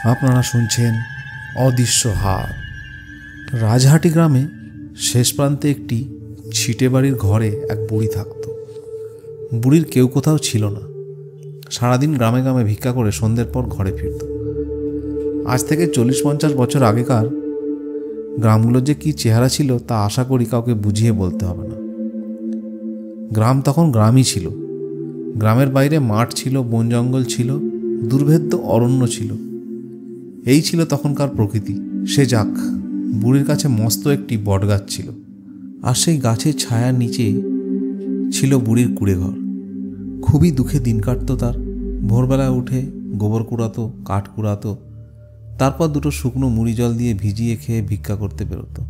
আপনারা শুনছেন অদৃশ্য হাত। রাজহাটি গ্রামে শেষ প্রান্তে একটি ছিটে বাড়ির ঘরে এক বুড়ি থাকত। বুড়ির কেউ কোথাও ছিল না। সারাদিন গ্রামে গ্রামে ভিক্ষা করে সন্ধ্যের পর ঘরে ফিরত। আজ থেকে 40-50 বছর আগেকার গ্রামগুলোর যে কী চেহারা ছিল তা আশা করি কাউকে বুঝিয়ে বলতে হবে না। গ্রাম তখন গ্রামই ছিল। গ্রামের বাইরে মাঠ ছিল, বন জঙ্গল ছিল, দুর্ভেদ্য অরণ্য ছিল। এই ছিল তখনকার প্রকৃতি। সে যাক, বুড়ির কাছে মস্ত একটি বটগাছ ছিল, আর সেই গাছের ছায়ার নিচে ছিল বুড়ির কুঁড়েঘর। খুবই দুঃখে দিন কাটত তার। ভোরবেলায় উঠে গোবর কুড়াতো, কাঠ কুড়াতো, তারপর দুটো শুকনো মুড়ি জল দিয়ে ভিজিয়ে খেয়ে ভিক্ষা করতে বেরোতো।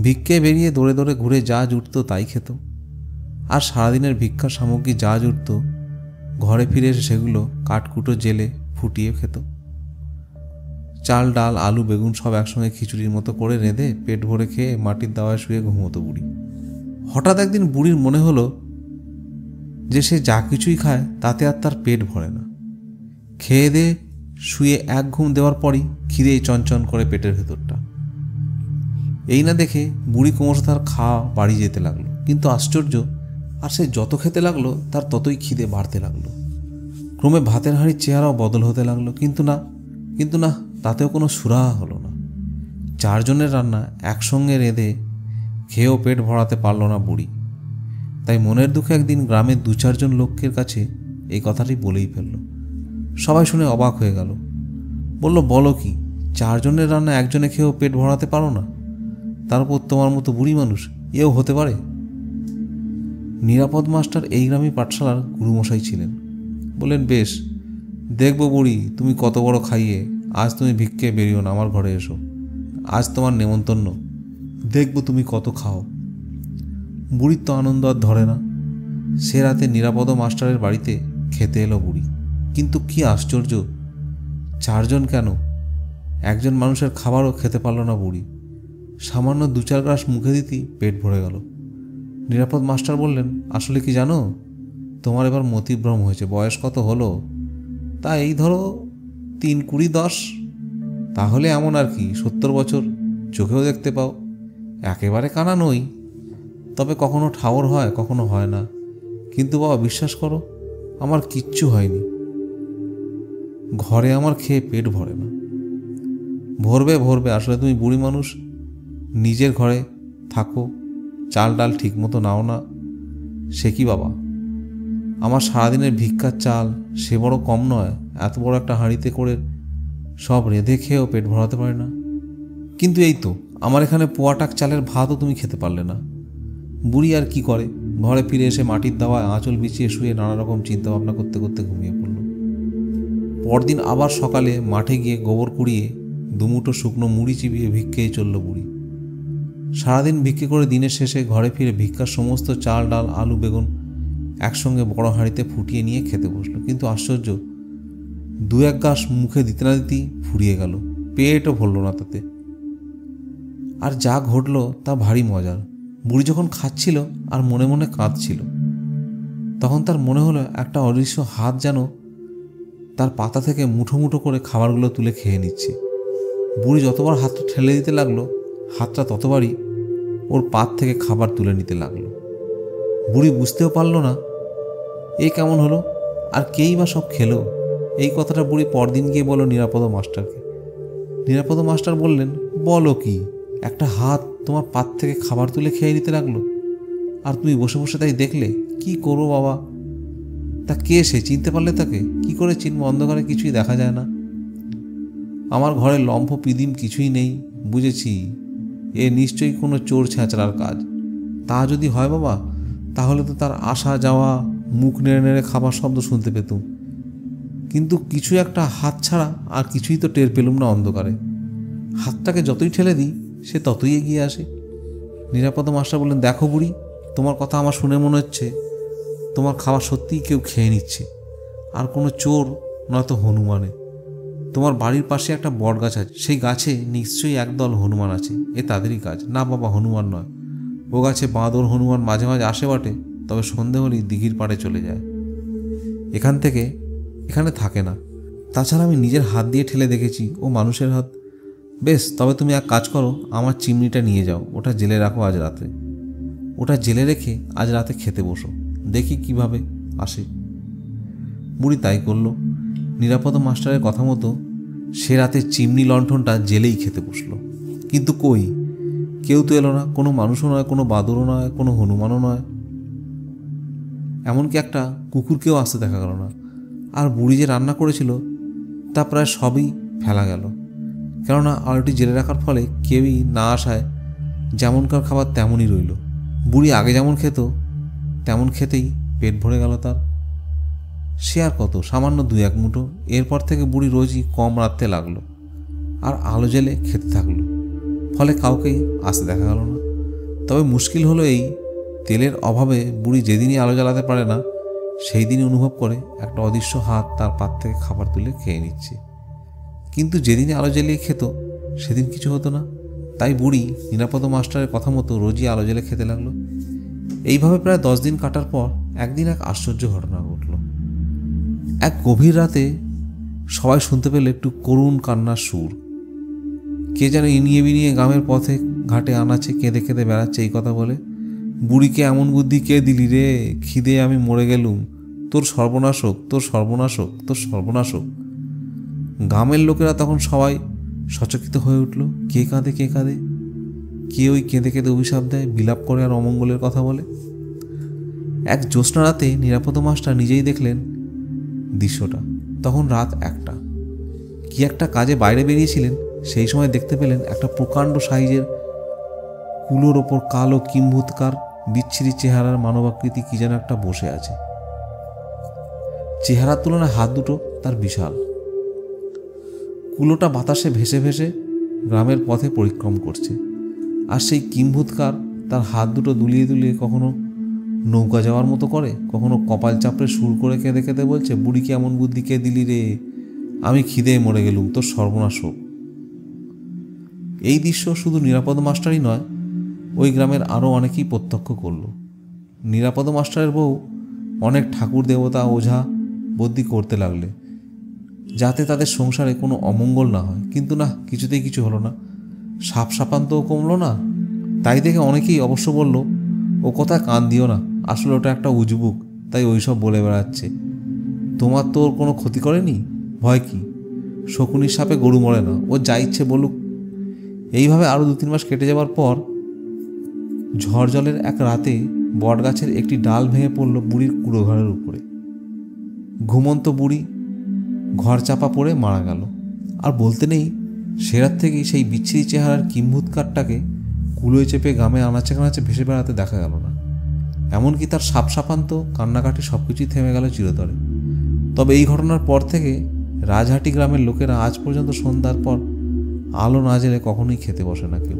ভিক্ষে বেরিয়ে দৌড়ে দৌড়ে ঘুরে যা জুটত তাই খেত। আর সারাদিনের ভিক্ষার সামগ্রী যা জুটত ঘরে ফিরে এসে সেগুলো কাঠকুটো জেলে ফুটিয়ে খেত। চাল, ডাল, আলু, বেগুন সব একসঙ্গে খিচুড়ির মতো করে রেঁধে পেট ভরে খেয়ে মাটির দাওয়ায় শুয়ে ঘুমোতো বুড়ি। হঠাৎ একদিন বুড়ির মনে হলো যে সে যা কিছুই খায় তাতে আর তার পেট ভরে না। খেয়ে দিয়ে শুয়ে এক ঘুম দেওয়ার পরই খিদেই চঞ্চন করে পেটের ভেতরটা। এই না দেখে বুড়ি ক্রমশ তার খাওয়া বাড়িয়ে যেতে লাগলো। কিন্তু আশ্চর্য, আর সে যত খেতে লাগলো তার ততই খিদে বাড়তে লাগলো। ক্রমে ভাতের হাঁড়ির চেহারাও বদল হতে লাগলো। কিন্তু না, তাতেও কোনো সুরাহা হলো না। 4 জনের রান্না একসঙ্গে রেঁধে খেয়েও পেট ভরাতে পারল না বুড়ি। তাই মনের দুঃখে একদিন গ্রামের 2-4 জন লোকের কাছে এই কথাটি বলেই ফেলল। সবাই শুনে অবাক হয়ে গেল। বলল, বলো কি, 4 জনের রান্না একজনে খেয়েও পেট ভরাতে পারো না? তারপর তোমার মতো বুড়ি মানুষ, এও হতে পারে? নিরাপদ মাস্টার এই গ্রামীণ পাঠশালার গুরুমশাই ছিলেন। বললেন, বেশ, দেখব বুড়ি তুমি কত বড় খাইয়ে। আজ তুমি ভিক্ষে বেরিও না, আমার ঘরে এসো। আজ তোমার নেমন্তন্ন, দেখব তুমি কত খাও। বুড়ির তো আনন্দ আর ধরে না। সে রাতে নিরাপদ মাস্টারের বাড়িতে খেতে এলো বুড়ি। কিন্তু কি আশ্চর্য, 4 জন কেন, একজন মানুষের খাবারও খেতে পারল না বুড়ি। সামান্য 2-4 গ্রাস মুখে দিতেই পেট ভরে গেল। নিরাপদ মাস্টার বললেন, আসলে কি জানো, তোমার এবার মতিভ্রম হয়েছে। বয়স কত হলো? তা এই ধরো 3-20-10। তাহলে এমন আর কি, 70 বছর, চোখেও দেখতে পাও। একেবারে কানা নই, তবে কখনো ঠাওর হয়, কখনো হয় না। কিন্তু বাবা, বিশ্বাস করো, আমার কিচ্ছু হয়নি। ঘরে আমার খেয়ে পেট ভরে না। ভরবে। আসলে তুমি বুড়ি মানুষ, নিজের ঘরে থাকো, চাল ডাল ঠিক মতো নাও না। সে কি বাবা, আমার সারাদিনের ভিক্ষার চাল সে বড় কম নয়। এত বড় একটা হাঁড়িতে করে সব রেঁধে খেয়েও পেট ভরাতে পারে না। কিন্তু এই তো, আমার এখানে পোয়াটাক চালের ভাতও তুমি খেতে পারলে না। বুড়ি আর কি করে, ঘরে ফিরে এসে মাটির দাওয়ায় আঁচল বিছিয়ে শুয়ে নানা রকম চিন্তাভাবনা করতে করতে ঘুমিয়ে পড়ল। পরদিন আবার সকালে মাঠে গিয়ে গোবর কুড়িয়ে দুমুঠো শুকনো মুড়ি চিবিয়ে ভিক্ষেই চলল বুড়ি। সারাদিন ভিক্ষে করে দিনের শেষে ঘরে ফিরে ভিক্ষার সমস্ত চাল, ডাল, আলু, বেগুন একসঙ্গে বড় হাঁড়িতে ফুটিয়ে নিয়ে খেতে বসলো। কিন্তু আশ্চর্য, 2-1 গাছ মুখে দিতে না দিতেই ফুরিয়ে গেল। পেটও ভরল না তাতে। আর যা ঘটল তা ভারী মজার। বুড়ি যখন খাচ্ছিল আর মনে মনে কাঁদছিল, তখন তার মনে হলো একটা অদৃশ্য হাত যেন তার পাতা থেকে মুঠো মুঠো করে খাবারগুলো তুলে খেয়ে নিচ্ছে। বুড়ি যতবার হাতটা ঠেলে দিতে লাগলো, হাতটা ততবারই ওর পাত থেকে খাবার তুলে নিতে লাগলো। বুড়ি বুঝতেও পারল না এ কেমন হলো, আর কেই বা সব খেলো। এই কথাটা বুড়ি পরদিন গিয়ে বলল নিরাপদ মাস্টারকে। নিরাপদ মাস্টার বললেন, বলো কি, একটা হাত তোমার পাত থেকে খাবার তুলে খেয়ে নিতে লাগলো, আর তুমি বসে বসে তাই দেখলে? কি করবো বাবা? তা কে সে, চিনতে পারলে তাকে? কি করে চিনব, অন্ধকারে কিছুই দেখা যায় না। আমার ঘরে লম্ফ পিদিম কিছুই নেই। বুঝেছি, এ নিশ্চয়ই কোনো চোর ছেঁচড়ার কাজ। তা যদি হয় বাবা, তাহলে তো তার আসা যাওয়া, মুখ নেড়ে নেড়ে খাবার শব্দ শুনতে পেতুম। কিন্তু কিছু একটা হাত ছাড়া আর কিছুই তো টের পেলুম না অন্ধকারে। হাতটাকে যতই ঠেলে দিই সে ততই এগিয়ে আসে। নিরাপদ মাস্টার বললেন, দেখো বুড়ি, তোমার কথা আমার শুনে মনে হচ্ছে তোমার খাবার সত্যিই কেউ খেয়ে নিচ্ছে, আর কোনো চোর নয়তো হনুমানে। তোমার বাড়ির পাশে একটা বট গাছ আছে, সেই গাছে নিশ্চয়ই একদল হনুমান আছে। এ তাদেরই কাজ। না বাবা, হনুমান নয়। ও গাছে বাঁদর, হনুমান মাঝে মাঝে আসে বটে, তবে সন্ধে হলেই দিঘির পাড়ে চলে যায়। এখানে থাকে না। তাছাড়া আমি নিজের হাত দিয়ে ঠেলে দেখেছি ও মানুষের হাত। বেশ, তবে তুমি এক কাজ করো, আমার চিমনিটা নিয়ে যাও, ওটা জেলে রাখো আজ রাতে। ওটা জেলে রেখে আজ রাতে খেতে বসো, দেখি কিভাবে আসে। বুড়ি তাই করল। নিরাপদ মাস্টারের কথা মতো সে রাতে চিমনি লণ্ঠনটা জেলেই খেতে বসলো। কিন্তু কই, কেউ তো এলো না। কোনো মানুষও নয়, কোনো বাদুরও নয়, কোনো হনুমানও নয়, এমনকি একটা কুকুরকেও আসতে দেখা গেল না। আর বুড়ি যে রান্না করেছিল তা প্রায় সবই ফেলা গেল, কেননা আলোটি জেলে রাখার ফলে কেউই না আসায় যেমনকার খাবার তেমনই রইল। বুড়ি আগে যেমন খেত তেমন খেতেই পেট ভরে গেল তার। সে আর কত, সামান্য 2-1 মুঠো। এরপর থেকে বুড়ি রোজই কম রাঁধতে লাগলো আর আলো জেলে খেতে থাকলো, ফলে কাউকেই আসতে দেখা গেল না। তবে মুশকিল হলো এই, তেলের অভাবে বুড়ি যেদিনই আলো জ্বালাতে পারে না সেই দিনই অনুভব করে একটা অদৃশ্য হাত তার পাত থেকে খাবার তুলে খেয়ে নিচ্ছে। কিন্তু যেদিনই আলো জ্বালিয়ে খেত সেদিন কিছু হতো না। তাই বুড়ি নিরাপদ মাস্টারের কথা মতো রোজই আলো জ্বালে খেতে লাগলো। এইভাবে প্রায় 10 দিন কাটার পর একদিন এক আশ্চর্য ঘটনা ঘটল। এক গভীর রাতে সবাই শুনতে পেল একটু করুণ কান্নার সুর। কে যেন ইনিয়ে বিনিয়ে গ্রামের পথে ঘাটে আনাচে কেঁদে কেঁদে বেড়াচ্ছে এই কথা বলে, বুড়িকে এমন বুদ্ধি কে দিলি রে, খিদে আমি মরে গেলুম, তোর সর্বনাশ হোক, তোর সর্বনাশ হোক, তোর সর্বনাশ হোক। গ্রামের লোকেরা তখন সবাই সচকিত হয়ে উঠল। কে কাঁদে, কে কাঁদে, কে ওই কেঁদে কেঁদে অভিশাপ দেয়, বিলাপ করে আর অমঙ্গলের কথা বলে। এক জ্যোৎস্না রাতে নিরাপদ মাস্টার নিজেই দেখলেন দৃশ্যটা। তখন রাত 1টা। কি একটা কাজে বাইরে বেরিয়েছিলেন, সেই সময় দেখতে পেলেন একটা প্রকাণ্ড সাইজের কুলোর ওপর কালো কিম্ভূতকার বিচ্ছিরি চেহারার মানবাকৃতি কি যেন একটা বসে আছে। চেহারার তুলনায় হাত দুটো তার বিশাল। কুলোটা বাতাসে ভেসে ভেসে গ্রামের পথে পরিক্রম করছে, আর সেই কিম্ভূতকার তার হাত দুটো দুলিয়ে দুলিয়ে কখনো নৌকা যাওয়ার মতো করে, কখনো কপাল চাপড়ে সুর করে কেঁদে কেঁদে বলছে, বুড়িকে এমন বুদ্ধি কে দিলি রে, আমি খিদে মরে গেলুম, তোর সর্বনাশ হোক। এই দৃশ্য শুধু নিরাপদ মাস্টারই নয়, ওই গ্রামের আরও অনেকেই প্রত্যক্ষ করল। নিরাপদ মাস্টারের বউ অনেক ঠাকুর দেবতা ওঝা বদ্যি করতে লাগলে যাতে তাদের সংসারে কোনো অমঙ্গল না হয়। কিন্তু না, কিছুতেই কিছু হলো না। সাপ সাপান্তও কমলো না। তাই দেখে অনেকেই অবশ্য বলল, ও কথা কান দিও না, আসলে ওটা একটা উজবুক, তাই ওইসব বলে বেড়াচ্ছে। তোমার তো ওর কোনো ক্ষতি করেনি, ভয় কি, শকুনির সাপে গরু মরে না, ও যা ইচ্ছে বলুক। এইভাবে আরও 2-3 মাস কেটে যাওয়ার পর ঝড় জলের এক রাতে বটগাছের একটি ডাল ভেঙে পড়ল বুড়ির কুড়ো ঘরের উপরে। ঘুমন্ত বুড়ি ঘর চাপা পড়ে মারা গেল। আর বলতে নেই, সে রাত থেকেই সেই বিচ্ছিরি চেহারার কিম্ভূতকারটাকে কুলোয় চেপে গ্রামে আনাচে কানাচে ভেসে বেড়াতে দেখা গেল না। এমনকি তার সাপ সাপান্ত কান্নাকাটি সব কিছুই থেমে গেল চিরতরে। তবে এই ঘটনার পর থেকে রাজহাটি গ্রামের লোকেরা আজ পর্যন্ত সন্ধ্যার পর আলো না জেলে কখনোই খেতে বসে না কেউ।